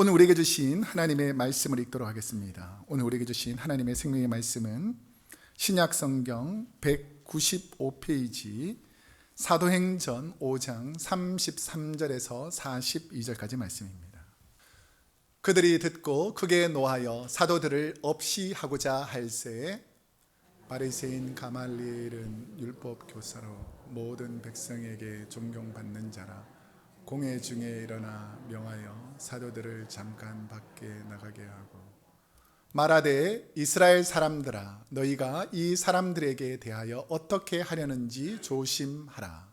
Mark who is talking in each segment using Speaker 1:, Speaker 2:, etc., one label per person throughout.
Speaker 1: 오늘 우리에게 주신 하나님의 말씀을 읽도록 하겠습니다. 오늘 우리에게 주신 하나님의 생명의 말씀은 신약 성경 195페이지 사도행전 5장 33절에서 42절까지 말씀입니다. 그들이 듣고 크게 노하여 사도들을 없이 하고자 할새 바리새인 가말리엘은 율법 교사로 모든 백성에게 존경받는 자라. 공회 중에 일어나 명하여 사도들을 잠깐 밖에 나가게 하고 말하되 이스라엘 사람들아 너희가 이 사람들에게 대하여 어떻게 하려는지 조심하라.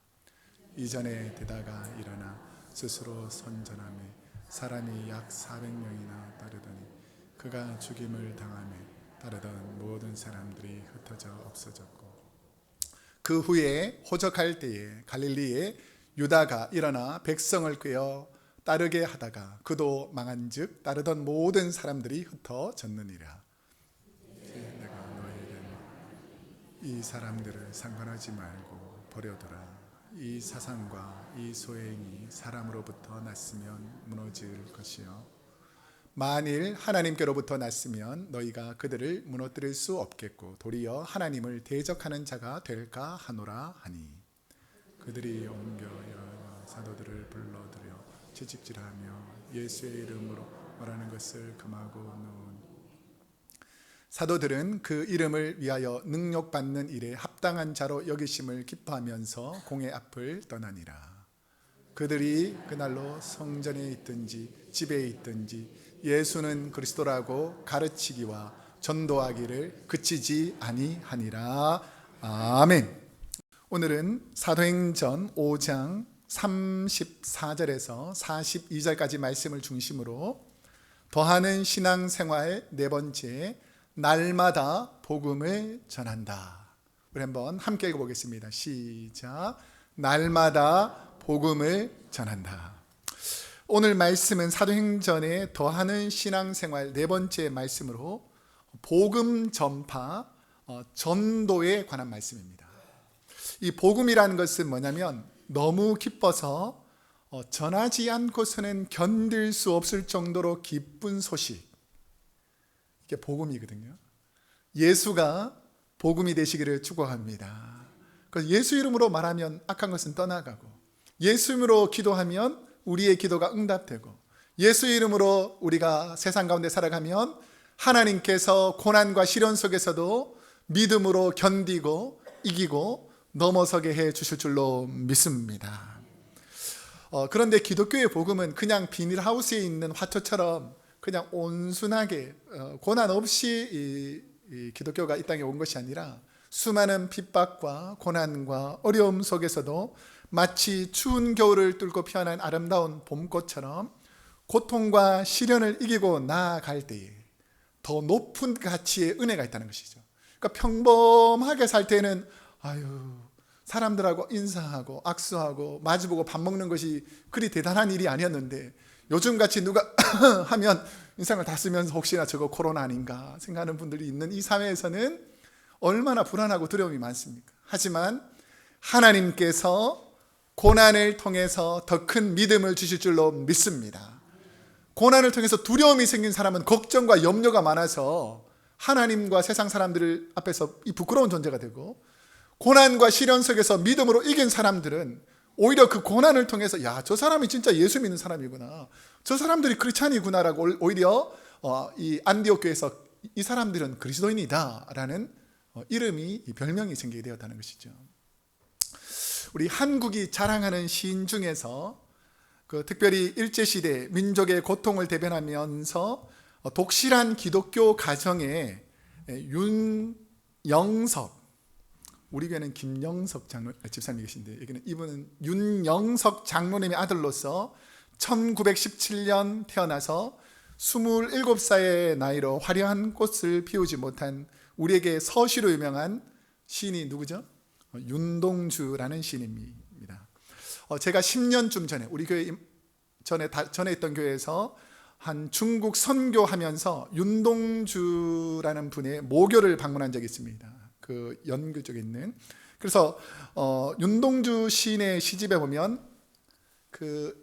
Speaker 1: 이전에 되다가 일어나 스스로 선전하며 사람이 약 400명이나 따르더니 그가 죽임을 당하며 따르던 모든 사람들이 흩어져 없어졌고 그 후에 호적할 때에 갈릴리에 유다가 일어나 백성을 꾀어 따르게 하다가 그도 망한즉 따르던 모든 사람들이 흩어졌느니라. 내가 너희에게 이 사람들을 상관하지 말고 버려두라. 이 사상과 이 소행이 사람으로부터 났으면 무너질 것이요 만일 하나님께로부터 났으면 너희가 그들을 무너뜨릴 수 없겠고 도리어 하나님을 대적하는 자가 될까 하노라 하니 그들이 옮겨 여러 사도들을 불러들여 채찍질하며 예수의 이름으로 말하는 것을 금하고 놓은 사도들은 그 이름을 위하여 능력받는 일에 합당한 자로 여기심을 기뻐하면서 공회 앞을 떠나니라. 그들이 그날로 성전에 있든지 집에 있든지 예수는 그리스도라고 가르치기와 전도하기를 그치지 아니하니라. 아멘. 오늘은 사도행전 5장 34절에서 42절까지 말씀을 중심으로 더하는 신앙생활 네 번째, 날마다 복음을 전한다. 우리 한번 함께 읽어보겠습니다. 시작. 날마다 복음을 전한다. 오늘 말씀은 사도행전에 더하는 신앙생활 네 번째 말씀으로 복음 전파, 전도에 관한 말씀입니다. 이 복음이라는 것은 뭐냐면 너무 기뻐서 전하지 않고서는 견딜 수 없을 정도로 기쁜 소식, 이게 복음이거든요. 예수가 복음이 되시기를 축복합니다. 그래서 예수 이름으로 말하면 악한 것은 떠나가고 예수 이름으로 기도하면 우리의 기도가 응답되고 예수 이름으로 우리가 세상 가운데 살아가면 하나님께서 고난과 시련 속에서도 믿음으로 견디고 이기고 넘어서게 해 주실 줄로 믿습니다. 그런데 기독교의 복음은 그냥 비닐하우스에 있는 화초처럼 그냥 온순하게 고난 없이 이 기독교가 이 땅에 온 것이 아니라 수많은 핍박과 고난과 어려움 속에서도 마치 추운 겨울을 뚫고 피어난 아름다운 봄꽃처럼 고통과 시련을 이기고 나아갈 때에 더 높은 가치의 은혜가 있다는 것이죠. 그러니까 평범하게 살 때는 사람들하고 인사하고 악수하고 마주보고 밥 먹는 것이 그리 대단한 일이 아니었는데 요즘같이 누가 하면 인상을 다 쓰면서 혹시나 저거 코로나 아닌가 생각하는 분들이 있는 이 사회에서는 얼마나 불안하고 두려움이 많습니까? 하지만 하나님께서 고난을 통해서 더 큰 믿음을 주실 줄로 믿습니다. 고난을 통해서 두려움이 생긴 사람은 걱정과 염려가 많아서 하나님과 세상 사람들 앞에서 이 부끄러운 존재가 되고 고난과 시련 속에서 믿음으로 이긴 사람들은 오히려 그 고난을 통해서 저 사람이 진짜 예수 믿는 사람이구나, 저 사람들이 크리스찬이구나라고 오히려 이 안디옥 교회에서 이 사람들은 그리스도인이다 라는 이름이, 별명이 생기게 되었다는 것이죠. 우리 한국이 자랑하는 시인 중에서 특별히 일제시대 민족의 고통을 대변하면서 독실한 기독교 가정에 윤영석, 우리 교회는 김영석 집사님이 계신데 여기는 이분은 윤영석 장로님의 아들로서 1917년 태어나서 27살의 나이로 화려한 꽃을 피우지 못한 우리에게 서시로 유명한 시인이 누구죠? 윤동주라는 시인입니다. 제가 10년쯤 전에 우리 교회 전에 있던 교회에서 한 중국 선교하면서 윤동주라는 분의 모교를 방문한 적이 있습니다. 그 연교 쪽에 있는. 그래서 윤동주 시인의 시집에 보면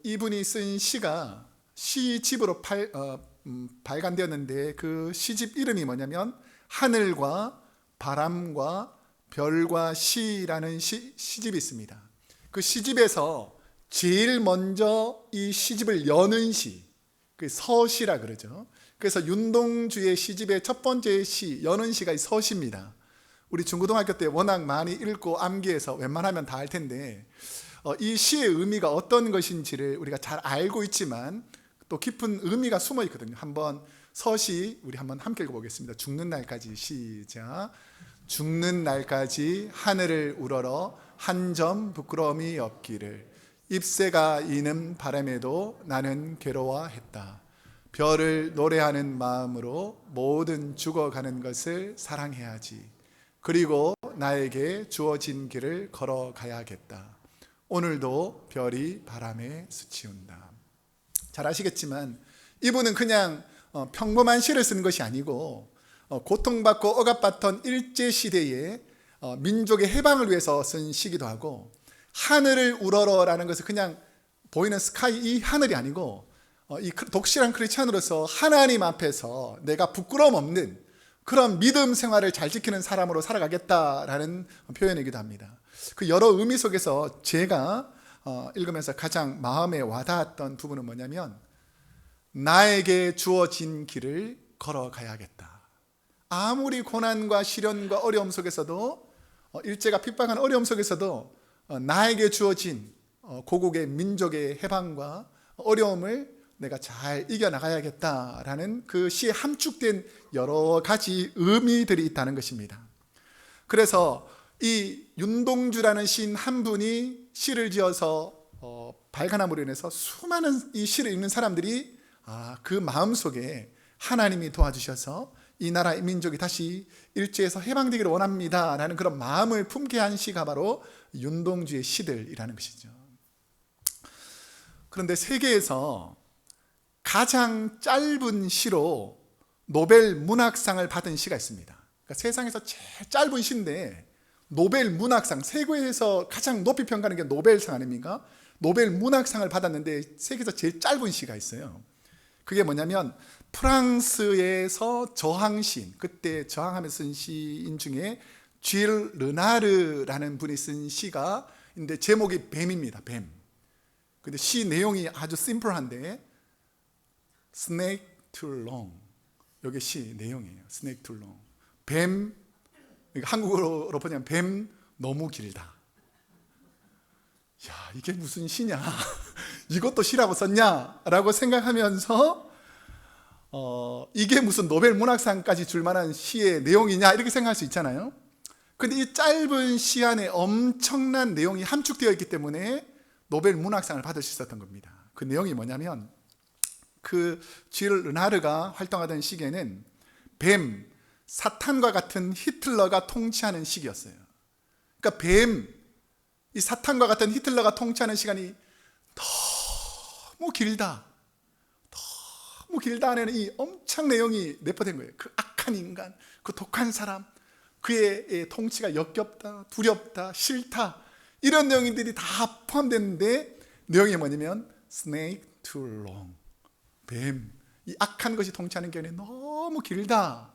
Speaker 1: 이분이 쓴 시가 시집으로 발간되었는데 그 시집 이름이 뭐냐면 하늘과 바람과 별과 시라는 시집이 있습니다. 그 시집에서 제일 먼저 이 시집을 여는 시, 그 서시라 그러죠. 그래서 윤동주의 시집의 첫 번째 시, 여는 시가 이 서시입니다. 우리 중고등학교 때 워낙 많이 읽고 암기해서 웬만하면 다 알 텐데 이 시의 의미가 어떤 것인지를 우리가 잘 알고 있지만 또 깊은 의미가 숨어 있거든요. 한번 서시 우리 한번 함께 읽어보겠습니다. 죽는 날까지. 시작. 죽는 날까지 하늘을 우러러 한 점 부끄러움이 없기를. 잎새가 이는 바람에도 나는 괴로워했다. 별을 노래하는 마음으로 모든 죽어가는 것을 사랑해야지. 그리고 나에게 주어진 길을 걸어가야겠다. 오늘도 별이 바람에 스치운다. 잘 아시겠지만 이분은 그냥 평범한 시를 쓴 것이 아니고 고통받고 억압받던 일제시대에 민족의 해방을 위해서 쓴 시기도 하고, 하늘을 우러러라는 것은 그냥 보이는 스카이 이 하늘이 아니고 이 독실한 크리스찬으로서 하나님 앞에서 내가 부끄러움 없는 그런 믿음 생활을 잘 지키는 사람으로 살아가겠다라는 표현이기도 합니다. 그 여러 의미 속에서 제가 읽으면서 가장 마음에 와닿았던 부분은 뭐냐면, 나에게 주어진 길을 걸어가야겠다. 아무리 고난과 시련과 어려움 속에서도 일제가 핍박한 어려움 속에서도 나에게 주어진 고국의 민족의 해방과 어려움을 내가 잘 이겨나가야겠다라는 그 시에 함축된 여러 가지 의미들이 있다는 것입니다. 그래서 이 윤동주라는 시인 한 분이 시를 지어서 발간함으로 인해서 수많은 이 시를 읽는 사람들이 그 마음속에 하나님이 도와주셔서 이 나라의 민족이 다시 일제에서 해방되기를 원합니다 라는 그런 마음을 품게 한 시가 바로 윤동주의 시들이라는 것이죠. 그런데 세계에서 가장 짧은 시로 노벨 문학상을 받은 시가 있습니다. 그러니까 세상에서 제일 짧은 시인데 노벨 문학상, 세계에서 가장 높이 평가하는 게 노벨상 아닙니까? 노벨 문학상을 받았는데 세계에서 제일 짧은 시가 있어요. 그게 뭐냐면 프랑스에서 저항시인, 그때 저항하면서 쓴 시인 중에 쥘 르나르라는 분이 쓴 시가 있는데 제목이 뱀입니다. 뱀. 근데 시 내용이 아주 심플한데 Snake too long. 이게 시 내용이에요. Snake too long. 뱀, 한국어로 보면 뱀 너무 길다. 야, 이게 무슨 시냐? 이것도 시라고 썼냐? 라고 생각하면서 이게 무슨 노벨 문학상까지 줄 만한 시의 내용이냐? 이렇게 생각할 수 있잖아요. 근데 이 짧은 시 안에 엄청난 내용이 함축되어 있기 때문에 노벨 문학상을 받을 수 있었던 겁니다. 그 내용이 뭐냐면, 그 쥘 르나르가 활동하던 시기에는 뱀, 사탄과 같은 히틀러가 통치하는 시기였어요. 그러니까 뱀, 이 사탄과 같은 히틀러가 통치하는 시간이 너무 길다. 너무 길다 안에는 이 엄청 내용이 내포된 거예요. 그 악한 인간, 그 독한 사람, 그의 통치가 역겹다, 두렵다, 싫다, 이런 내용들이 다 포함됐는데 내용이 뭐냐면 Snake too long. 뱀, 이 악한 것이 통치하는 기간이 너무 길다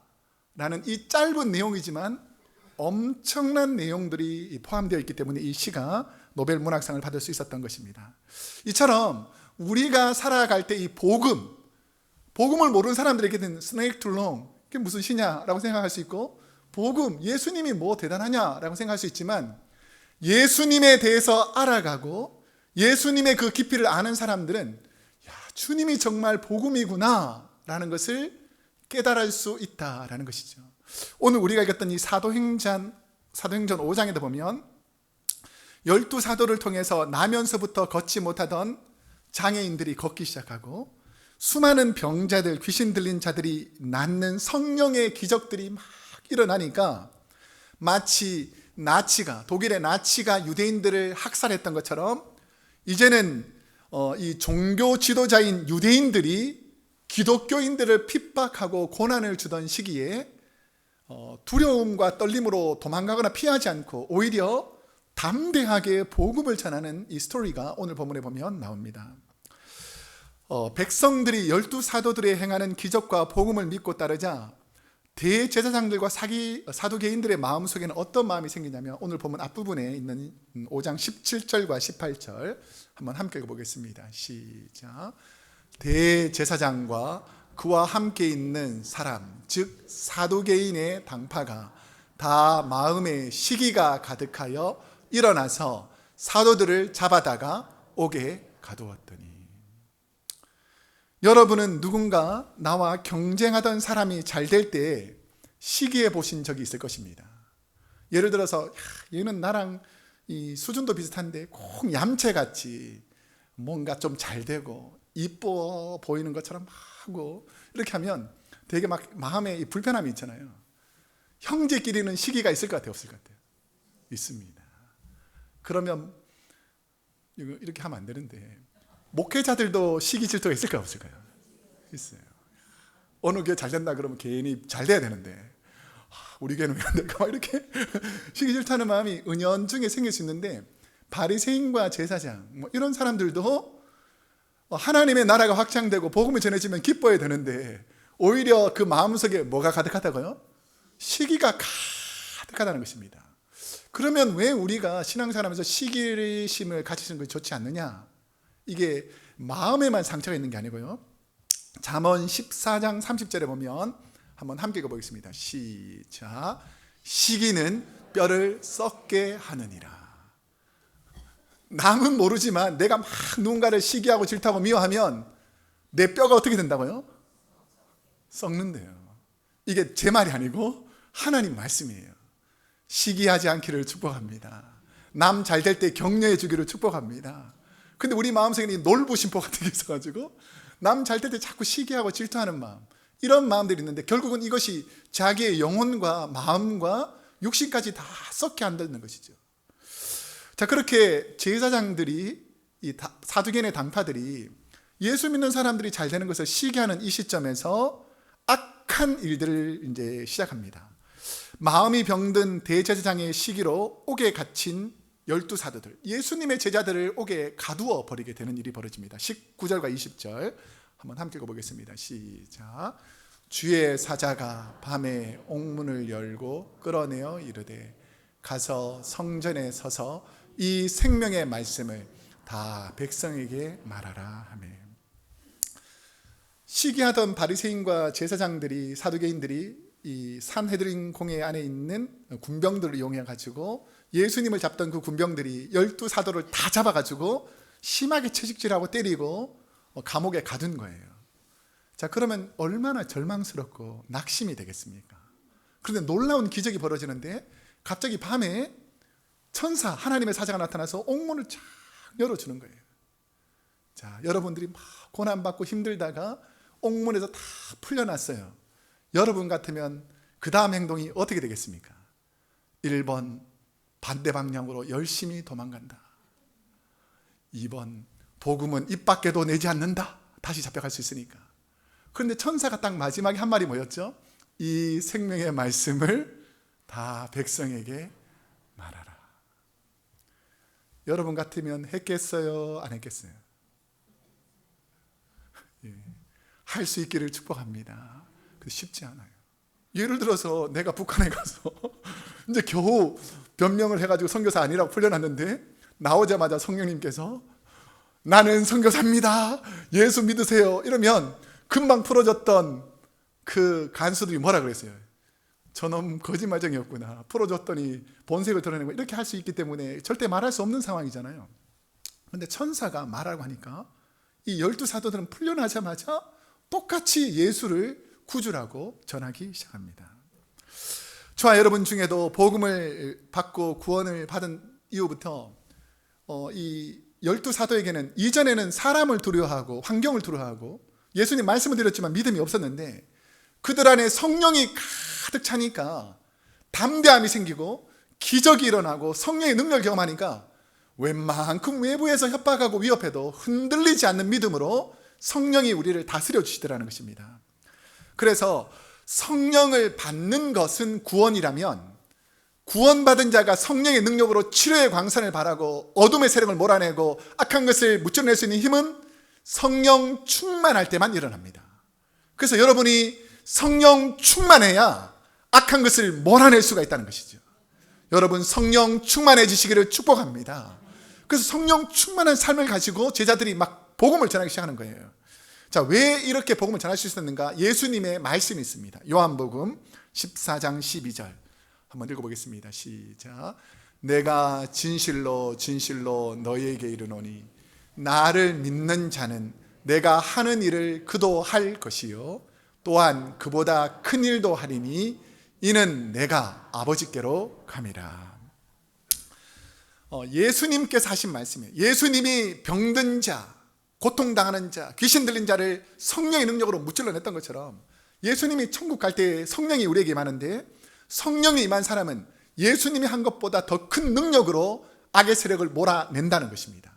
Speaker 1: 라는 이 짧은 내용이지만 엄청난 내용들이 포함되어 있기 때문에 이 시가 노벨 문학상을 받을 수 있었던 것입니다. 이처럼 우리가 살아갈 때 이 복음을 모르는 사람들에게는 Snake too long, 그게 무슨 시냐라고 생각할 수 있고, 복음, 예수님이 뭐 대단하냐라고 생각할 수 있지만, 예수님에 대해서 알아가고 예수님의 그 깊이를 아는 사람들은 주님이 정말 복음이구나 라는 것을 깨달을 수 있다라는 것이죠. 오늘 우리가 읽었던 이 사도행전 5장에도 보면 12사도를 통해서 나면서부터 걷지 못하던 장애인들이 걷기 시작하고, 수많은 병자들, 귀신 들린 자들이 낫는 성령의 기적들이 막 일어나니까 마치 독일의 나치가 유대인들을 학살했던 것처럼 이제는 이 종교 지도자인 유대인들이 기독교인들을 핍박하고 고난을 주던 시기에 두려움과 떨림으로 도망가거나 피하지 않고 오히려 담대하게 복음을 전하는 이 스토리가 오늘 본문에 보면 나옵니다. 백성들이 12사도들이 행하는 기적과 복음을 믿고 따르자 대제사장들과 사두개인들의 마음속에는 어떤 마음이 생기냐면, 오늘 보면 앞부분에 있는 5장 17절과 18절 한번 함께 읽어보겠습니다. 시작. 대제사장과 그와 함께 있는 사람, 즉 사두개인의 당파가 다 마음에 시기가 가득하여 일어나서 사도들을 잡아다가 옥에 가두었더니. 여러분은 누군가 나와 경쟁하던 사람이 잘 될 때 시기해 보신 적이 있을 것입니다. 예를 들어서 얘는 나랑 이 수준도 비슷한데 꼭 얌체같이 뭔가 좀 잘 되고 이뻐 보이는 것처럼 하고 이렇게 하면 되게 막 마음에 이 불편함이 있잖아요. 형제끼리는 시기가 있을 것 같아요, 없을 것 같아요? 있습니다. 그러면 이렇게 하면 안 되는데, 목회자들도 시기 질투가 있을까요, 없을까요? 있어요. 어느 교회 잘 된다 그러면 괜히 잘 돼야 되는데 우리 교회는 왜 안 될까 막 이렇게 시기 질투하는 마음이 은연중에 생길 수 있는데, 바리새인과 제사장 이런 사람들도 하나님의 나라가 확장되고 복음이 전해지면 기뻐야 되는데 오히려 그 마음속에 뭐가 가득하다고요? 시기가 가득하다는 것입니다. 그러면 왜 우리가 신앙생활하면서 시기심을 가지시는 것이 좋지 않느냐? 이게 마음에만 상처가 있는 게 아니고요. 잠언 14장 30절에 보면 한번 함께 읽어보겠습니다. 시작. 시기는 뼈를 썩게 하느니라. 남은 모르지만 내가 막 누군가를 시기하고 질투하고 미워하면 내 뼈가 어떻게 된다고요? 썩는데요. 이게 제 말이 아니고 하나님 말씀이에요. 시기하지 않기를 축복합니다. 남 잘 될 때 격려해 주기를 축복합니다. 근데 우리 마음속에는 놀부심보 같은 게 있어가지고 남 잘 될 때 자꾸 시기하고 질투하는 마음, 이런 마음들이 있는데 결국은 이것이 자기의 영혼과 마음과 육신까지 다 썩게 한다는 것이죠. 자, 그렇게 제사장들이, 이 사두개인의 당파들이 예수 믿는 사람들이 잘 되는 것을 시기하는 이 시점에서 악한 일들을 이제 시작합니다. 마음이 병든 대제사장의 시기로 옥에 갇힌 12사도들, 예수님의 제자들을 옥에 가두어 버리게 되는 일이 벌어집니다. 19절과 20절 한번 함께 읽어보겠습니다. 시작. 주의 사자가 밤에 옥문을 열고 끌어내어 이르되 가서 성전에 서서 이 생명의 말씀을 다 백성에게 말하라 하며. 시기하던 바리새인과 제사장들이, 사두개인들이 이 산헤드린 공회 안에 있는 군병들을 이용해 가지고 예수님을 잡던 그 군병들이 12사도를 다 잡아가지고 심하게 채찍질하고 때리고 감옥에 가둔 거예요. 자, 그러면 얼마나 절망스럽고 낙심이 되겠습니까? 그런데 놀라운 기적이 벌어지는데 갑자기 밤에 천사, 하나님의 사자가 나타나서 옥문을 쫙 열어주는 거예요. 자, 여러분들이 막 고난받고 힘들다가 옥문에서 다 풀려났어요. 여러분 같으면 그 다음 행동이 어떻게 되겠습니까? 1번, 반대 방향으로 열심히 도망간다. 2번, 복음은 입 밖에도 내지 않는다. 다시 잡혀갈 수 있으니까. 그런데 천사가 딱 마지막에 한 말이 뭐였죠? 이 생명의 말씀을 다 백성에게 말하라. 여러분 같으면 했겠어요? 안 했겠어요? 예, 할 수 있기를 축복합니다. 쉽지 않아요. 예를 들어서 내가 북한에 가서 이제 겨우 변명을 해가지고 선교사 아니라고 풀려났는데 나오자마자 성령님께서 나는 선교사입니다, 예수 믿으세요 이러면 금방 풀어졌던 그 간수들이 뭐라 그랬어요? 저놈 거짓말쟁이였구나, 풀어줬더니 본색을 드러내고, 이렇게 할 수 있기 때문에 절대 말할 수 없는 상황이잖아요. 그런데 천사가 말하고 하니까 이 12사도들은 풀려나자마자 똑같이 예수를 구주라고 전하기 시작합니다. 저와 여러분 중에도 복음을 받고 구원을 받은 이후부터 이 12사도에게는 이전에는 사람을 두려워하고 환경을 두려워하고 예수님 말씀을 드렸지만 믿음이 없었는데 그들 안에 성령이 가득 차니까 담대함이 생기고 기적이 일어나고 성령의 능력을 경험하니까 웬만큼 외부에서 협박하고 위협해도 흔들리지 않는 믿음으로 성령이 우리를 다스려 주시더라는 것입니다. 그래서 성령을 받는 것은 구원이라면 구원받은 자가 성령의 능력으로 치료의 광선을 발하고 어둠의 세력을 몰아내고 악한 것을 무찌러낼 수 있는 힘은 성령 충만할 때만 일어납니다. 그래서 여러분이 성령 충만해야 악한 것을 몰아낼 수가 있다는 것이죠. 여러분 성령 충만해지시기를 축복합니다. 그래서 성령 충만한 삶을 가지고 제자들이 막 복음을 전하기 시작하는 거예요. 자, 왜 이렇게 복음을 전할 수 있었는가? 예수님의 말씀이 있습니다. 요한복음 14장 12절 한번 읽어보겠습니다. 시작. 내가 진실로 진실로 너희에게 이르노니 나를 믿는 자는 내가 하는 일을 그도 할 것이요 또한 그보다 큰 일도 하리니 이는 내가 아버지께로 감이라. 예수님께서 하신 말씀이에요. 예수님이 병든 자, 고통당하는 자, 귀신 들린 자를 성령의 능력으로 무찔러냈던 것처럼 예수님이 천국 갈 때 성령이 우리에게 임하는데 성령이 임한 사람은 예수님이 한 것보다 더 큰 능력으로 악의 세력을 몰아낸다는 것입니다.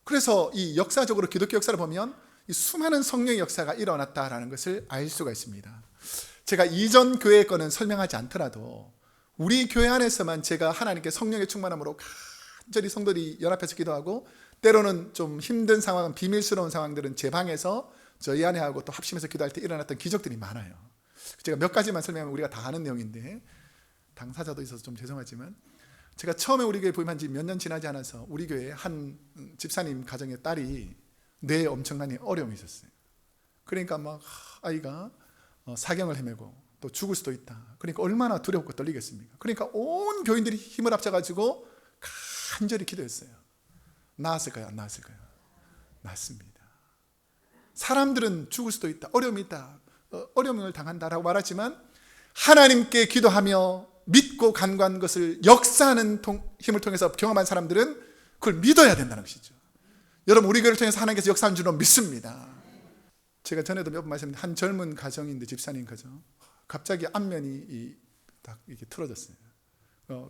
Speaker 1: 그래서 이 역사적으로 기독교 역사를 보면 이 수많은 성령의 역사가 일어났다라는 것을 알 수가 있습니다. 제가 이전 교회 거는 설명하지 않더라도 우리 교회 안에서만 제가 하나님께 성령의 충만함으로 간절히 성도들이 연합해서 기도하고 때로는 좀 힘든 상황, 비밀스러운 상황들은 제 방에서 저희 아내하고 또 합심해서 기도할 때 일어났던 기적들이 많아요. 제가 몇 가지만 설명하면 우리가 다 아는 내용인데 당사자도 있어서 좀 죄송하지만 제가 처음에 우리 교회 부임한 지 몇 년 지나지 않아서 우리 교회에 한 집사님 가정의 딸이 뇌에 엄청난 어려움이 있었어요. 그러니까 막 아이가 사경을 헤매고 또 죽을 수도 있다. 그러니까 얼마나 두렵고 떨리겠습니까? 그러니까 온 교인들이 힘을 합쳐가지고 간절히 기도했어요. 나았을까요? 안 나았을까요? 나았습니다. 사람들은 죽을 수도 있다, 어려움이 있다, 어려움을 당한다라고 말하지만 하나님께 기도하며 믿고 간구한 것을 역사하는 힘을 통해서 경험한 사람들은 그걸 믿어야 된다는 것이죠. 여러분 우리 교회를 통해서 하나님께서 역사한 줄로 믿습니다. 제가 전에도 몇 번 말씀드린 한 젊은 가정인데 집사님 가정 갑자기 안면이 딱 이렇게 틀어졌어요.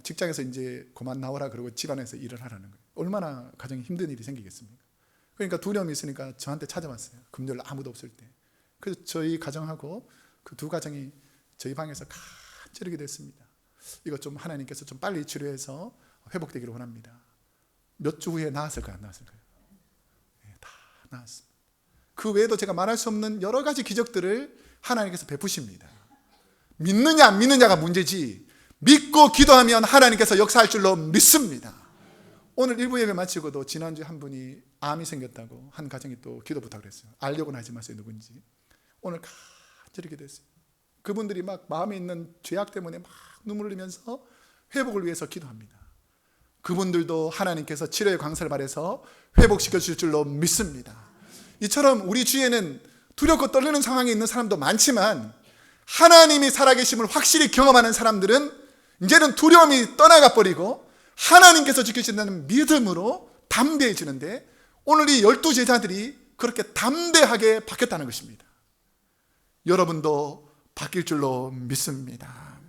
Speaker 1: 직장에서 이제 그만 나오라 그러고 집안에서 일을 하라는 거예요. 얼마나 가정에 힘든 일이 생기겠습니까? 그러니까 두려움이 있으니까 저한테 찾아왔어요. 금요일 아무도 없을 때. 그래서 저희 가정하고 그 두 가정이 저희 방에서 간절히 기도했습니다. 이거 좀 하나님께서 좀 빨리 치료해서 회복되기를 원합니다. 몇 주 후에 나았을까요? 안 나았을까요? 네, 다 나았습니다. 그 외에도 제가 말할 수 없는 여러 가지 기적들을 하나님께서 베푸십니다. 믿느냐 안 믿느냐가 문제지 믿고 기도하면 하나님께서 역사할 줄로 믿습니다. 오늘 일부 예배 마치고도 지난주에 한 분이 암이 생겼다고 한 가정이 또 기도 부탁을 했어요. 알려고는 하지 마세요 누군지. 오늘 간절히 기도했어요. 그분들이 막 마음에 있는 죄악 때문에 막 눈물 흘리면서 회복을 위해서 기도합니다. 그분들도 하나님께서 치료의 광사를 발해서 회복시켜 주실 줄로 믿습니다. 이처럼 우리 주위에는 두렵고 떨리는 상황에 있는 사람도 많지만 하나님이 살아계심을 확실히 경험하는 사람들은 이제는 두려움이 떠나가 버리고 하나님께서 지키신다는 믿음으로 담대해지는데 오늘 이 12제자들이 그렇게 담대하게 바뀌었다는 것입니다. 여러분도 바뀔 줄로 믿습니다.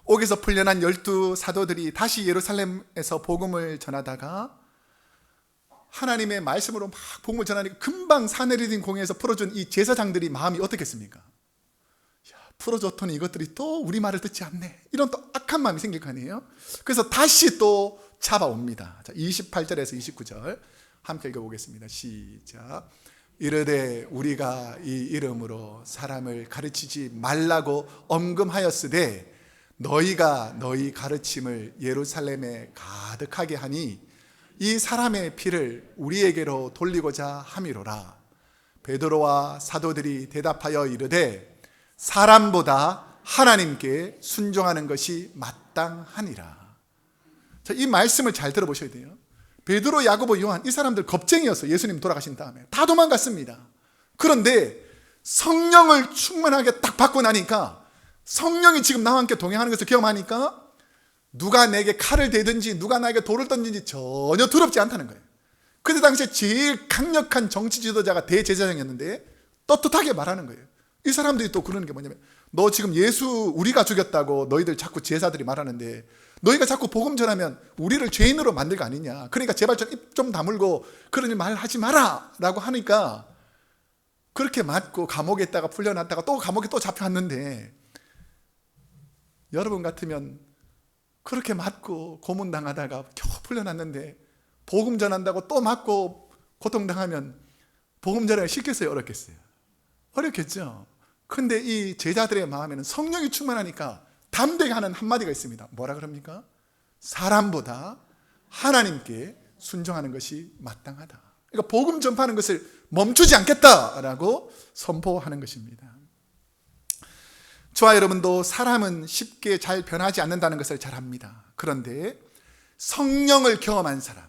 Speaker 1: 옥에서 풀려난 12사도들이 다시 예루살렘에서 복음을 전하다가 하나님의 말씀으로 막 복음을 전하니까 금방 사내리딘 공회에서 풀어준 이 제사장들이 마음이 어떻겠습니까? 풀어줬더니 이것들이 또 우리 말을 듣지 않네. 이런 또 악한 마음이 생길 거 아니에요? 그래서 다시 또 잡아옵니다. 자, 28절에서 29절 함께 읽어보겠습니다. 시작. 이르되 우리가 이 이름으로 사람을 가르치지 말라고 엄금하였으되 너희가 너희 가르침을 예루살렘에 가득하게 하니 이 사람의 피를 우리에게로 돌리고자 함이로라. 베드로와 사도들이 대답하여 이르되 사람보다 하나님께 순종하는 것이 마땅하니라. 자, 이 말씀을 잘 들어보셔야 돼요. 베드로, 야고보, 요한 이 사람들 겁쟁이였어요. 예수님 돌아가신 다음에 다 도망갔습니다. 그런데 성령을 충만하게 딱 받고 나니까 성령이 지금 나와 함께 동행하는 것을 경험하니까 누가 내게 칼을 대든지 누가 나에게 돌을 던진지 전혀 두렵지 않다는 거예요. 그때 당시에 제일 강력한 정치 지도자가 대제사장이었는데 떳떳하게 말하는 거예요. 이 사람들이 또 그러는 게 뭐냐면 너 지금 예수 우리가 죽였다고 너희들 자꾸 제사들이 말하는데 너희가 자꾸 복음 전하면 우리를 죄인으로 만들 거 아니냐. 그러니까 제발 좀 입 좀 다물고 그런 말 하지 마라 라고 하니까 그렇게 맞고 감옥에 있다가 풀려났다가 또 감옥에 또 잡혀왔는데 여러분 같으면 그렇게 맞고 고문당하다가 겨우 풀려났는데 복음 전한다고 또 맞고 고통당하면 복음 전하기가 쉽겠어요? 어렵겠어요? 어렵겠죠. 근데 이 제자들의 마음에는 성령이 충만하니까 담대하게 하는 한마디가 있습니다. 뭐라 그럽니까? 사람보다 하나님께 순종하는 것이 마땅하다. 그러니까 복음 전파하는 것을 멈추지 않겠다라고 선포하는 것입니다. 저와 여러분도 사람은 쉽게 잘 변하지 않는다는 것을 잘 압니다. 그런데 성령을 경험한 사람,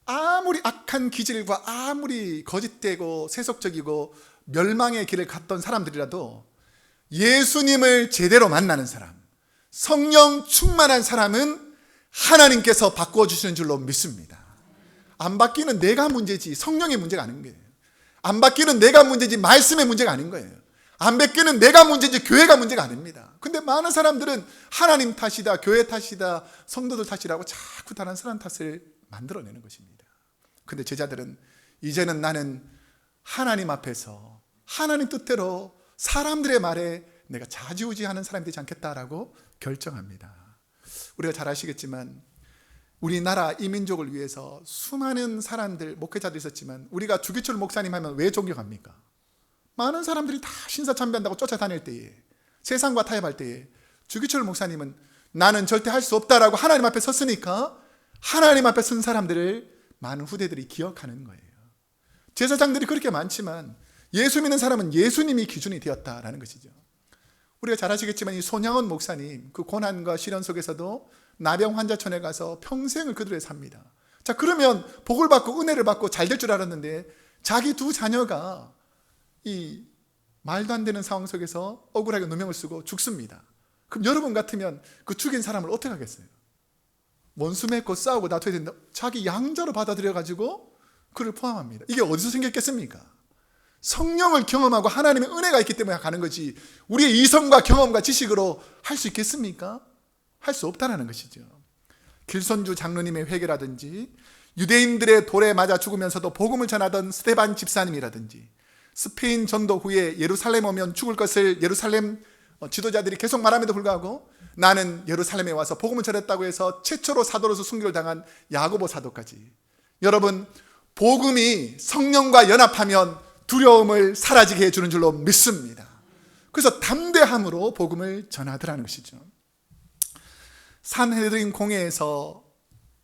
Speaker 1: 아무리 악한 기질과 아무리 거짓되고 세속적이고 멸망의 길을 갔던 사람들이라도 예수님을 제대로 만나는 사람, 성령 충만한 사람은 하나님께서 바꿔주시는 줄로 믿습니다. 안 바뀌는 내가 문제지 성령의 문제가 아닌 거예요. 안 바뀌는 내가 문제지 말씀의 문제가 아닌 거예요. 안 바뀌는 내가 문제지 교회가 문제가 아닙니다. 근데 많은 사람들은 하나님 탓이다, 교회 탓이다, 성도들 탓이라고 자꾸 다른 사람 탓을 만들어내는 것입니다. 근데 제자들은 이제는 나는 하나님 앞에서 하나님 뜻대로 사람들의 말에 내가 좌지우지하는 사람이 되지 않겠다라고 결정합니다. 우리가 잘 아시겠지만 우리나라 이민족을 위해서 수많은 사람들, 목회자들이 있었지만 우리가 주기철 목사님 하면 왜 존경합니까? 많은 사람들이 다 신사참배한다고 쫓아다닐 때에, 세상과 타협할 때에 주기철 목사님은 나는 절대 할 수 없다라고 하나님 앞에 섰으니까 하나님 앞에 선 사람들을 많은 후대들이 기억하는 거예요. 제사장들이 그렇게 많지만 예수 믿는 사람은 예수님이 기준이 되었다라는 것이죠. 우리가 잘 아시겠지만 이 손양원 목사님, 그 고난과 시련 속에서도 나병 환자촌에 가서 평생을 그들에 삽니다. 자, 그러면 복을 받고 은혜를 받고 잘 될 줄 알았는데 자기 두 자녀가 이 말도 안 되는 상황 속에서 억울하게 누명을 쓰고 죽습니다. 그럼 여러분 같으면 그 죽인 사람을 어떻게 하겠어요? 원수 맺고 싸우고 다투어야 된다. 자기 양자로 받아들여가지고 그를 포함합니다. 이게 어디서 생겼겠습니까? 성령을 경험하고 하나님의 은혜가 있기 때문에 가는 거지 우리의 이성과 경험과 지식으로 할 수 있겠습니까? 할 수 없다는 것이죠. 길손주 장로님의 회개라든지 유대인들의 돌에 맞아 죽으면서도 복음을 전하던 스데반 집사님이라든지 스페인 전도 후에 예루살렘 오면 죽을 것을 예루살렘 지도자들이 계속 말함에도 불구하고 나는 예루살렘에 와서 복음을 전했다고 해서 최초로 사도로서 순교를 당한 야고보 사도까지, 여러분 복음이 성령과 연합하면 두려움을 사라지게 해주는 줄로 믿습니다. 그래서 담대함으로 복음을 전하더라는 것이죠. 산헤드린 공회에서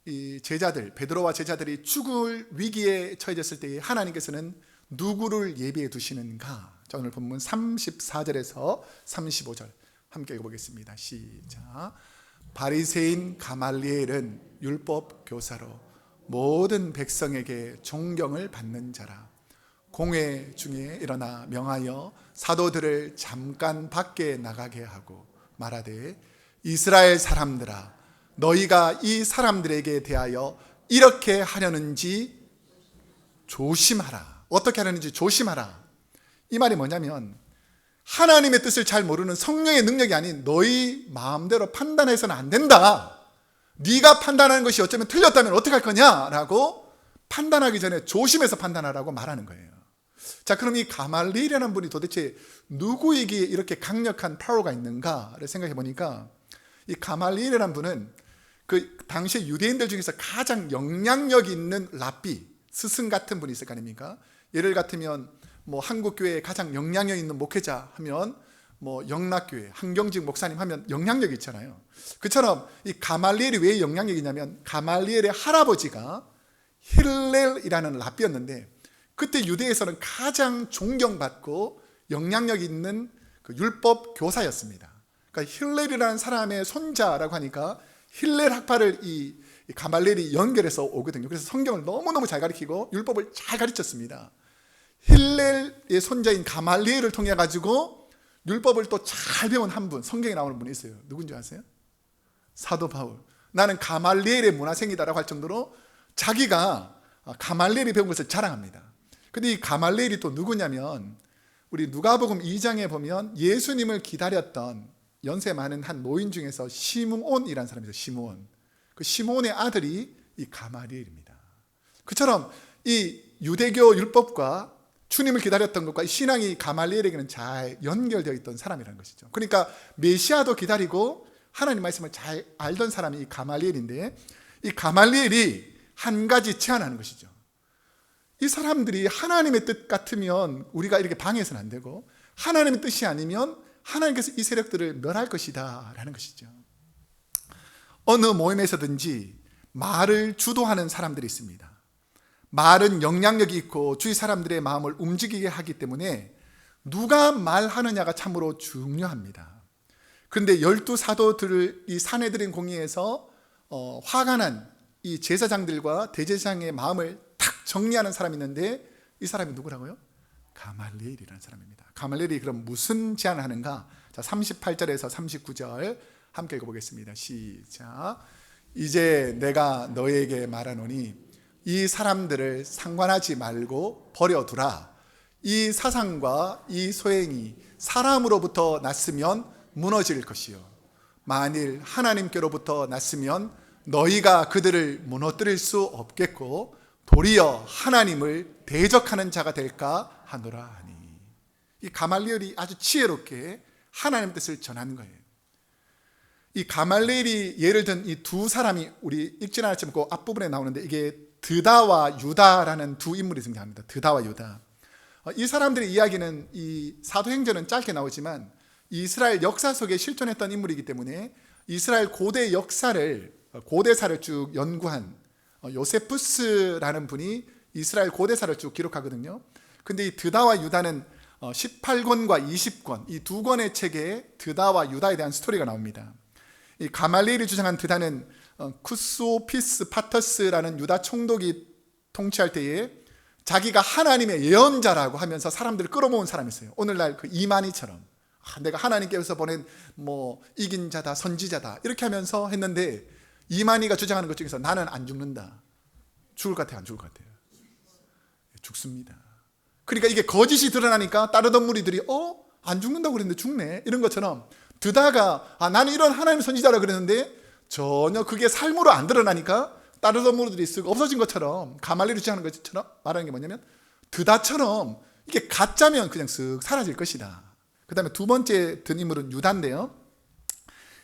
Speaker 1: 이 제자들, 베드로와 제자들이 죽을 위기에 처해졌을 때에 하나님께서는 누구를 예비해 두시는가? 자, 오늘 본문 34절에서 35절 함께 읽어보겠습니다. 시작. 바리새인 가말리엘은 율법 교사로 모든 백성에게 존경을 받는 자라. 공회 중에 일어나 명하여 사도들을 잠깐 밖에 나가게 하고 말하되 이스라엘 사람들아, 너희가 이 사람들에게 대하여 이렇게 하려는지 조심하라. 어떻게 하려는지 조심하라. 이 말이 뭐냐면 하나님의 뜻을 잘 모르는 성령의 능력이 아닌 너희 마음대로 판단해서는 안 된다. 네가 판단하는 것이 어쩌면 틀렸다면 어떻게 할 거냐라고 판단하기 전에 조심해서 판단하라고 말하는 거예요. 자, 그럼 이 가말리엘이라는 분이 도대체 누구에게 이렇게 강력한 파워가 있는가를 생각해 보니까 이 가말리엘이라는 분은 그 당시 유대인들 중에서 가장 영향력 있는 랍비, 스승 같은 분이 있을 거 아닙니까? 예를 같으면 뭐 한국교회에 가장 영향력 있는 목회자 하면 뭐 영락교회, 한경직 목사님 하면 영향력이 있잖아요. 그처럼 이 가말리엘이 왜 영향력이 있냐면 가말리엘의 할아버지가 힐렐이라는 랍비였는데 그때 유대에서는 가장 존경받고 영향력 있는 그 율법 교사였습니다. 그러니까 힐렐이라는 사람의 손자라고 하니까 힐렐 학파를 이 가말리엘이 연결해서 오거든요. 그래서 성경을 너무너무 잘 가르치고 율법을 잘 가르쳤습니다. 힐렐의 손자인 가말리엘을 통해 가지고 율법을 또 잘 배운 한 분, 성경에 나오는 분이 있어요. 누군지 아세요? 사도 바울. 나는 가말리엘의 문화생이다라고 할 정도로 자기가 가말리엘이 배운 것을 자랑합니다. 근데 이 가말리엘이 또 누구냐면 우리 누가복음 2장에 보면 예수님을 기다렸던 연세 많은 한 노인 중에서 시므온이라는 사람이 있어요. 시므온. 그 시므온의 아들이 이 가말리엘입니다. 그처럼 이 유대교 율법과 주님을 기다렸던 것과 이 신앙이 가말리엘에게는 잘 연결되어 있던 사람이라는 것이죠. 그러니까 메시아도 기다리고 하나님 말씀을 잘 알던 사람이 이 가말리엘인데 이 가말리엘이 한 가지 제안하는 것이죠. 이 사람들이 하나님의 뜻 같으면 우리가 이렇게 방해해서는 안 되고, 하나님의 뜻이 아니면 하나님께서 이 세력들을 멸할 것이다 라는 것이죠. 어느 모임에서든지 말을 주도하는 사람들이 있습니다. 말은 영향력이 있고 주위 사람들의 마음을 움직이게 하기 때문에 누가 말하느냐가 참으로 중요합니다. 그런데 12사도들을 이 산헤드린 공의에서 화가 난 이 제사장들과 대제사장의 마음을 탁 정리하는 사람이 있는데, 이 사람이 누구라고요? 가말리엘이라는 사람입니다. 가말리엘이 그럼 무슨 제안을 하는가? 자, 38절에서 39절 함께 읽어보겠습니다. 시작. 이제 내가 너에게 말하노니 이 사람들을 상관하지 말고 버려두라. 이 사상과 이 소행이 사람으로부터 났으면 무너질 것이요, 만일 하나님께로부터 났으면 너희가 그들을 무너뜨릴 수 없겠고 도리어 하나님을 대적하는 자가 될까 하노라 하니. 이 가말리엘이 아주 지혜롭게 하나님의 뜻을 전하는 거예요. 이 가말리엘이 예를 든 이 두 사람이 우리 읽지는 않았지만 그 앞부분에 나오는데, 이게 드다와 유다라는 두 인물이 등장합니다. 드다와 유다. 이 사람들의 이야기는 이 사도행전은 짧게 나오지만 이스라엘 역사 속에 실존했던 인물이기 때문에 이스라엘 고대사를 쭉 연구한 요세푸스라는 분이 이스라엘 고대사를 쭉 기록하거든요. 근데 이 드다와 유다는 18권과 20권, 이 두 권의 책에 드다와 유다에 대한 스토리가 나옵니다. 이 가말리엘이 주장한 드다는 쿠소피스 파터스라는 유다 총독이 통치할 때에 자기가 하나님의 예언자라고 하면서 사람들을 끌어모은 사람이 있어요. 오늘날 그 이만희처럼 내가 하나님께서 보낸 이긴 자다, 선지자다 이렇게 하면서 했는데, 이만희가 주장하는 것 중에서 나는 안 죽는다. 죽을 것 같아요, 안 죽을 것 같아요? 죽습니다. 그러니까 이게 거짓이 드러나니까 다른 무리들이 안 죽는다고 그랬는데 죽네, 이런 것처럼 드다가 나는 이런 하나님의 선지자라고 그랬는데 전혀 그게 삶으로 안 드러나니까 다른 무리들이 쓱 없어진 것처럼, 가말리엘이 주장하는 것처럼 말하는 게 뭐냐면 드다처럼 이게 가짜면 그냥 쓱 사라질 것이다. 그 다음에 두 번째 든 인물은 유다인데요,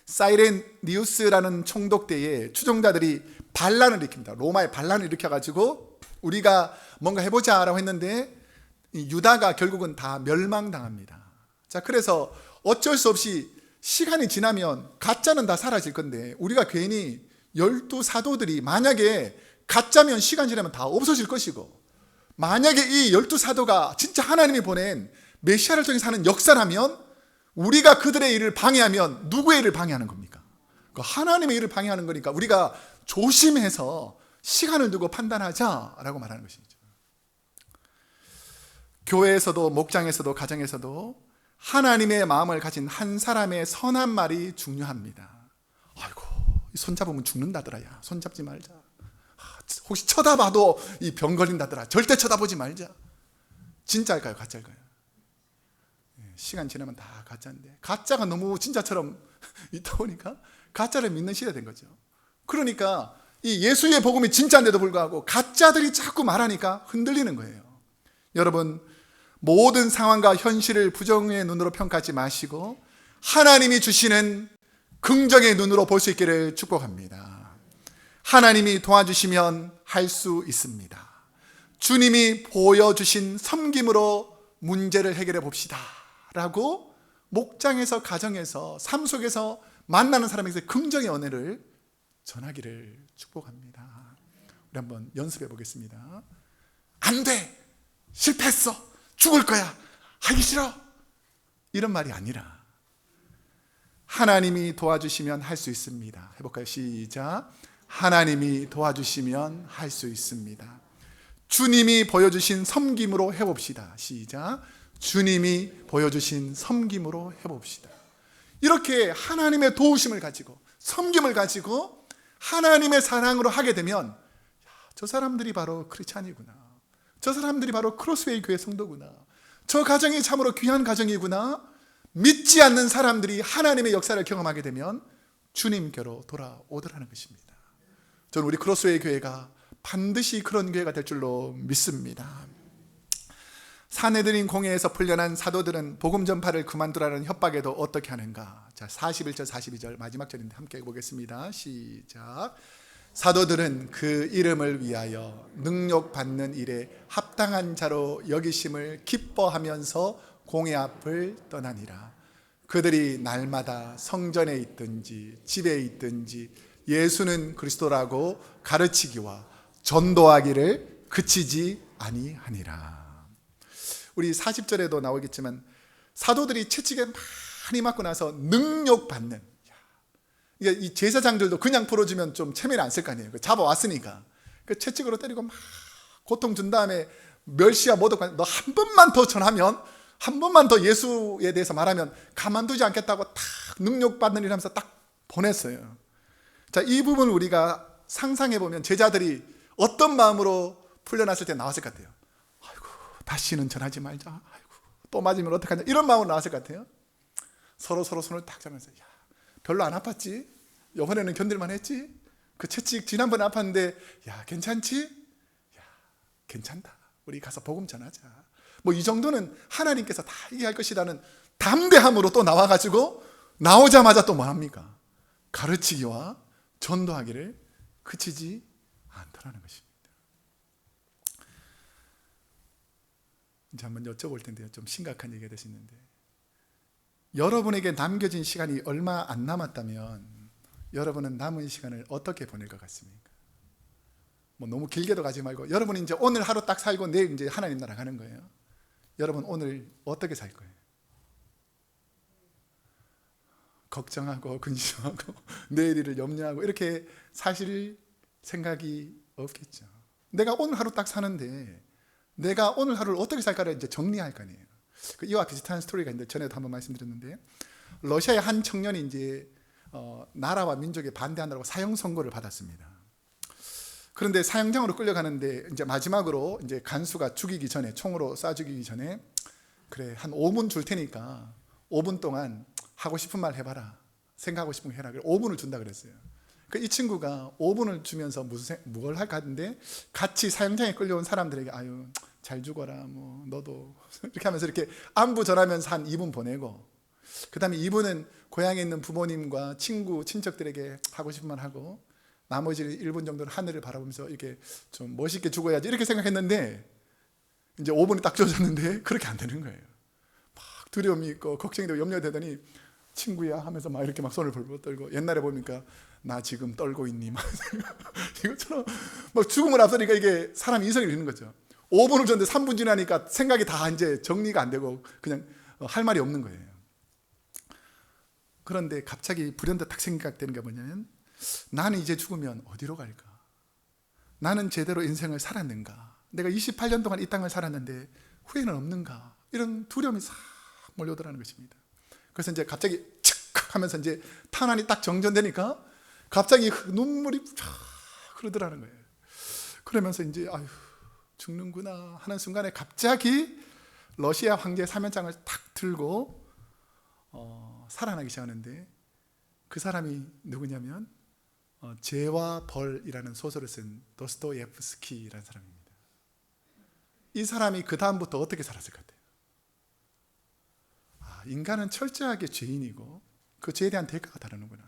Speaker 1: 사이레니우스라는 총독 때에 추종자들이 반란을 일으킵니다. 로마에 반란을 일으켜가지고 우리가 뭔가 해보자라고 했는데 이 유다가 결국은 다 멸망당합니다. 자, 그래서 어쩔 수 없이 시간이 지나면 가짜는 다 사라질 건데, 우리가 괜히 12사도들이 만약에 가짜면 시간 지나면 다 없어질 것이고, 만약에 이 12사도가 진짜 하나님이 보낸 메시아를 통해서 하는 역사라면 우리가 그들의 일을 방해하면 누구의 일을 방해하는 겁니까? 하나님의 일을 방해하는 거니까 우리가 조심해서 시간을 두고 판단하자라고 말하는 것이죠. 교회에서도 목장에서도 가정에서도 하나님의 마음을 가진 한 사람의 선한 말이 중요합니다. 아이고, 손 잡으면 죽는다더라. 야, 손 잡지 말자. 혹시 쳐다봐도 이 병 걸린다더라. 절대 쳐다보지 말자. 진짜일까요, 가짜일까요? 시간 지나면 다 가짜인데, 가짜가 너무 진짜처럼 있다 보니까 가짜를 믿는 시대가 된 거죠. 그러니까 이 예수의 복음이 진짜인데도 불구하고 가짜들이 자꾸 말하니까 흔들리는 거예요. 여러분, 모든 상황과 현실을 부정의 눈으로 평가하지 마시고 하나님이 주시는 긍정의 눈으로 볼 수 있기를 축복합니다. 하나님이 도와주시면 할 수 있습니다. 주님이 보여주신 섬김으로 문제를 해결해 봅시다 라고 목장에서, 가정에서, 삶 속에서 만나는 사람에게 긍정의 은혜를 전하기를 축복합니다. 우리 한번 연습해 보겠습니다. 안 돼! 실패했어! 죽을 거야! 하기 싫어! 이런 말이 아니라 하나님이 도와주시면 할 수 있습니다. 해볼까요? 시작. 하나님이 도와주시면 할 수 있습니다. 주님이 보여주신 섬김으로 해봅시다. 시작. 주님이 보여주신 섬김으로 해봅시다. 이렇게 하나님의 도우심을 가지고, 섬김을 가지고 하나님의 사랑으로 하게 되면 저 사람들이 바로 크리스찬이구나, 저 사람들이 바로 크로스웨이 교회 성도구나, 저 가정이 참으로 귀한 가정이구나, 믿지 않는 사람들이 하나님의 역사를 경험하게 되면 주님께로 돌아오더라는 것입니다. 저는 우리 크로스웨이 교회가 반드시 그런 교회가 될 줄로 믿습니다. 산헤드린 공회에서 풀려난 사도들은 복음 전파를 그만두라는 협박에도 어떻게 하는가? 자, 41절 42절 마지막 절인데 함께 읽어보겠습니다. 시작. 사도들은 그 이름을 위하여 능력받는 일에 합당한 자로 여기심을 기뻐하면서 공회 앞을 떠나니라. 그들이 날마다 성전에 있든지 집에 있든지 예수는 그리스도라고 가르치기와 전도하기를 그치지 아니하니라. 우리 40절에도 나오겠지만 사도들이 채찍에 많이 맞고 나서 능력받는, 이 제사장들도 그냥 풀어주면 좀 체면이 안 쓸 거 아니에요. 잡아왔으니까 그 채찍으로 때리고 막 고통 준 다음에 멸시와 모독, 너 한 번만 더 전하면, 한 번만 더 예수에 대해서 말하면 가만두지 않겠다고 딱 능력받는 일 하면서 딱 보냈어요. 자, 이 부분을 우리가 상상해 보면 제자들이 어떤 마음으로 풀려났을 때 나왔을 것 같아요. 아이고, 다시는 전하지 말자. 아이고, 또 맞으면 어떡하냐. 이런 마음으로 나왔을 것 같아요. 서로 손을 딱 잡으면서, 야, 별로 안 아팠지? 이번에는 견딜만 했지? 그 채찍 지난번에 아팠는데, 야, 괜찮지? 야, 괜찮다. 우리 가서 복음 전하자. 뭐 이 정도는 하나님께서 다 이해할 것이라는 담대함으로 또 나와가지고 나오자마자 또 뭐합니까? 가르치기와 전도하기를 그치지 않더라는 것입니다. 이제 한번 여쭤볼 텐데요. 좀 심각한 얘기가 될 수 있는데, 여러분에게 남겨진 시간이 얼마 안 남았다면 여러분은 남은 시간을 어떻게 보낼 것 같습니까? 뭐 너무 길게도 가지 말고, 여러분이 이제 오늘 하루 딱 살고 내일 이제 하나님 나라 가는 거예요. 여러분 오늘 어떻게 살 거예요? 걱정하고 근심하고 내일을 염려하고 이렇게 사실 생각이 없겠죠. 내가 오늘 하루 딱 사는데 내가 오늘 하루를 어떻게 살까를 이제 정리할 거 아니에요. 이와 비슷한 스토리가 있는데 전에도 한번 말씀드렸는데, 러시아의 한 청년이 이제 나라와 민족에 반대한다고 사형 선고를 받았습니다. 그런데 사형장으로 끌려가는데 이제 마지막으로 이제 간수가 죽이기 전에, 총으로 쏴 죽이기 전에, 그래 한 5분 줄 테니까 5분 동안 하고 싶은 말 해봐라, 생각하고 싶은 거 해라. 5분을 준다 그랬어요. 이 친구가 5분을 주면서 뭘 할까 하는데, 같이 사형장에 끌려온 사람들에게 아유 잘 죽어라, 뭐 너도 이렇게 하면서 이렇게 안부 전하면서 한 2분 보내고, 그 다음에 2분은 고향에 있는 부모님과 친구, 친척들에게 하고 싶은 말 하고, 나머지 1분 정도는 하늘을 바라보면서 이렇게 좀 멋있게 죽어야지 이렇게 생각했는데, 이제 5분이 딱 주어졌는데 그렇게 안 되는 거예요. 막 두려움이 있고 걱정이 되고 염려되더니, 친구야 하면서 막 이렇게 막 손을 벌벌 떨고, 옛날에 보니까 나 지금 떨고 있니? 막 이것처럼 막 죽음을 앞서니까 이게 사람이 이성이 있는 거죠. 5분을 줬는데 3분 지나니까 생각이 다 이제 정리가 안 되고 그냥 할 말이 없는 거예요. 그런데 갑자기 불현듯 딱 생각되는 게 뭐냐면, 나는 이제 죽으면 어디로 갈까? 나는 제대로 인생을 살았는가? 내가 28년 동안 이 땅을 살았는데 후회는 없는가? 이런 두려움이 싹 몰려오더라는 것입니다. 그래서 이제 갑자기 칙 하면서 이제 탄환이 딱 정전되니까 갑자기 눈물이 쫙 흐르더라는 거예요. 그러면서 이제 아유 죽는구나 하는 순간에 갑자기 러시아 황제의 사면장을 탁 들고 살아나기 시작하는데, 그 사람이 누구냐면 죄와 벌이라는 소설을 쓴 도스토옙스키라는 사람입니다. 이 사람이 그 다음부터 어떻게 살았을 것 같아요? 인간은 철저하게 죄인이고 그 죄에 대한 대가가 다르는구나.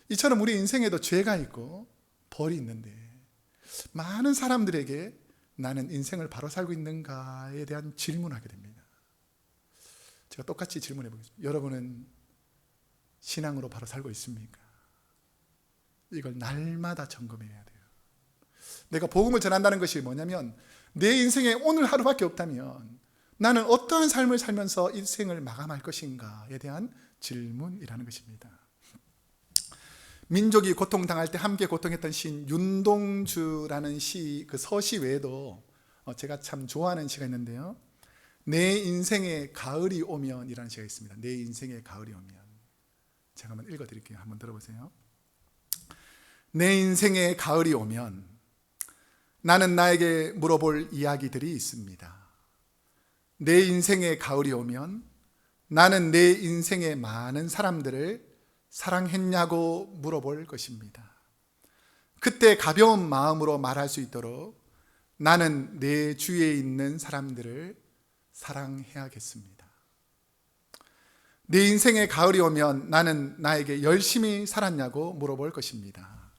Speaker 1: 이처럼 우리 인생에도 죄가 있고 벌이 있는데, 많은 사람들에게 나는 인생을 바로 살고 있는가에 대한 질문하게 됩니다. 제가 똑같이 질문해 보겠습니다. 여러분은 신앙으로 바로 살고 있습니까? 이걸 날마다 점검해야 돼요. 내가 복음을 전한다는 것이 뭐냐면, 내 인생에 오늘 하루밖에 없다면 나는 어떠한 삶을 살면서 인생을 마감할 것인가에 대한 질문이라는 것입니다. 민족이 고통당할 때 함께 고통했던 시인 윤동주라는 그 서시 외에도 제가 참 좋아하는 시가 있는데요. 내 인생의 가을이 오면 이라는 시가 있습니다. 내 인생의 가을이 오면. 제가 한번 읽어드릴게요. 한번 들어보세요. 내 인생의 가을이 오면 나는 나에게 물어볼 이야기들이 있습니다. 내 인생의 가을이 오면 나는 내 인생의 많은 사람들을 사랑했냐고 물어볼 것입니다. 그때 가벼운 마음으로 말할 수 있도록 나는 내 주위에 있는 사람들을 사랑해야겠습니다. 내 인생의 가을이 오면 나는 나에게 열심히 살았냐고 물어볼 것입니다.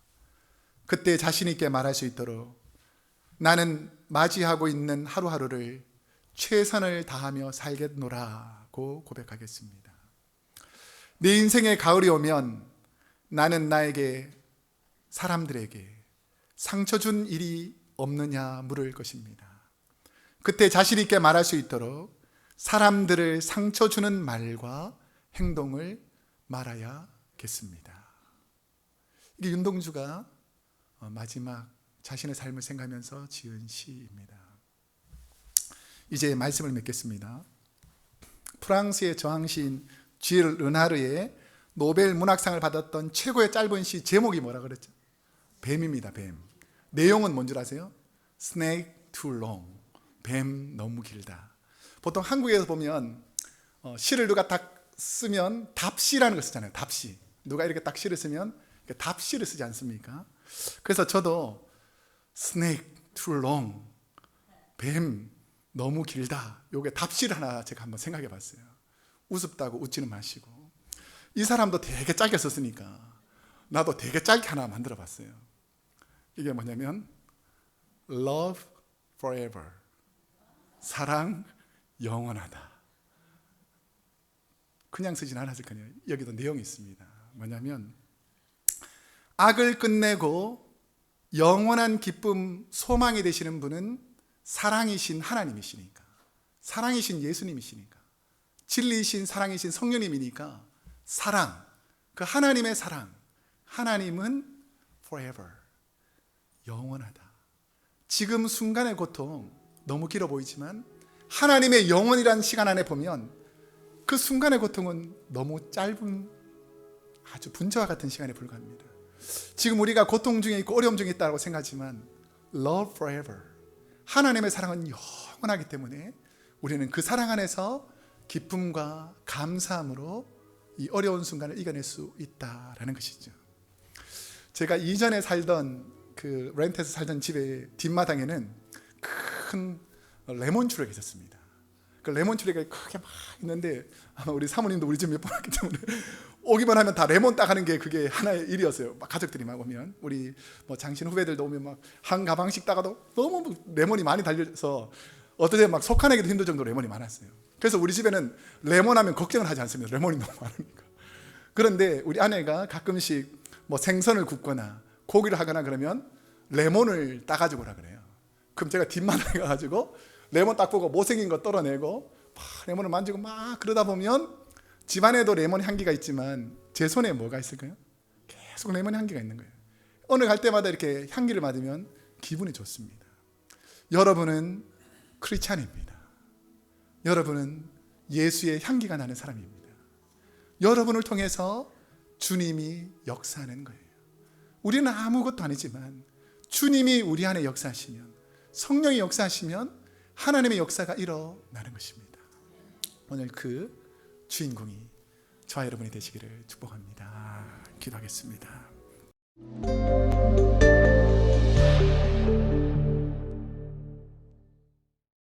Speaker 1: 그때 자신 있게 말할 수 있도록 나는 맞이하고 있는 하루하루를 최선을 다하며 살겠노라고 고백하겠습니다. 내 인생의 가을이 오면 나는 나에게, 사람들에게 상처 준 일이 없느냐 물을 것입니다. 그때 자신 있게 말할 수 있도록 사람들을 상처 주는 말과 행동을 말아야겠습니다. 이게 윤동주가 마지막 자신의 삶을 생각하면서 지은 시입니다. 이제 말씀을 맺겠습니다. 프랑스의 저항시인 쥐를 르나르의 노벨 문학상을 받았던 최고의 짧은 시 제목이 뭐라 그랬죠? 뱀입니다. 뱀. 내용은 뭔 줄 아세요? Snake too long. 뱀 너무 길다. 보통 한국에서 보면 시를 누가 딱 쓰면 답시라는 걸 쓰잖아요. 답시. 누가 이렇게 딱 시를 쓰면 답시를 쓰지 않습니까? 그래서 저도 Snake too long. 뱀 너무 길다. 요게 답시를 하나 제가 한번 생각해 봤어요. 우습다고 웃지는 마시고. 이 사람도 되게 짧게 썼으니까 나도 되게 짧게 하나 만들어 봤어요. 이게 뭐냐면 Love forever. 사랑 영원하다. 그냥 쓰진 않았을 거예요. 여기도 내용이 있습니다. 뭐냐면 악을 끝내고 영원한 기쁨, 소망이 되시는 분은 사랑이신 하나님이시니까, 사랑이신 예수님이시니까, 진리이신 사랑이신 성령님이니까 사랑, 그 하나님의 사랑, 하나님은 forever, 영원하다. 지금 순간의 고통 너무 길어 보이지만 하나님의 영원이라는 시간 안에 보면 그 순간의 고통은 너무 짧은, 아주 분자와 같은 시간에 불과합니다. 지금 우리가 고통 중에 있고 어려움 중에 있다고 생각하지만 love forever, 하나님의 사랑은 영원하기 때문에 우리는 그 사랑 안에서 기쁨과 감사함으로 이 어려운 순간을 이겨낼 수 있다라는 것이죠. 제가 이전에 살던 그 렌트에서 살던 집의 뒷마당에는 큰 레몬추리가 있었습니다. 그 레몬추리가 크게 막 있는데 아마 우리 사모님도 우리 집 몇 번 왔기 때문에 오기만 하면 다 레몬 따가는 게 그게 하나의 일이었어요. 막 가족들이 막 오면, 우리 뭐 장신 후배들도 오면 막 한 가방씩 따가도 너무 레몬이 많이 달려서 어떨 때 막 속아내기도 힘들 정도로 레몬이 많았어요. 그래서 우리 집에는 레몬 하면 걱정을 하지 않습니다. 레몬이 너무 많으니까. 그런데 우리 아내가 가끔씩 뭐 생선을 굽거나 고기를 하거나 그러면 레몬을 따가지고 오라 그래요. 그럼 제가 뒷마당에 가가지고 레몬 딱 보고 못생긴 거 떨어내고 막 레몬을 만지고 막 그러다 보면 집안에도 레몬 향기가 있지만 제 손에 뭐가 있을까요? 계속 레몬 향기가 있는 거예요. 오늘 갈 때마다 이렇게 향기를 맡으면 기분이 좋습니다. 여러분은 크리스찬입니다. 여러분은 예수의 향기가 나는 사람입니다. 여러분을 통해서 주님이 역사하는 거예요. 우리는 아무것도 아니지만 주님이 우리 안에 역사하시면, 성령이 역사하시면 하나님의 역사가 일어나는 것입니다. 오늘 그 주인공이 저와 여러분이 되시기를 축복합니다. 기도하겠습니다.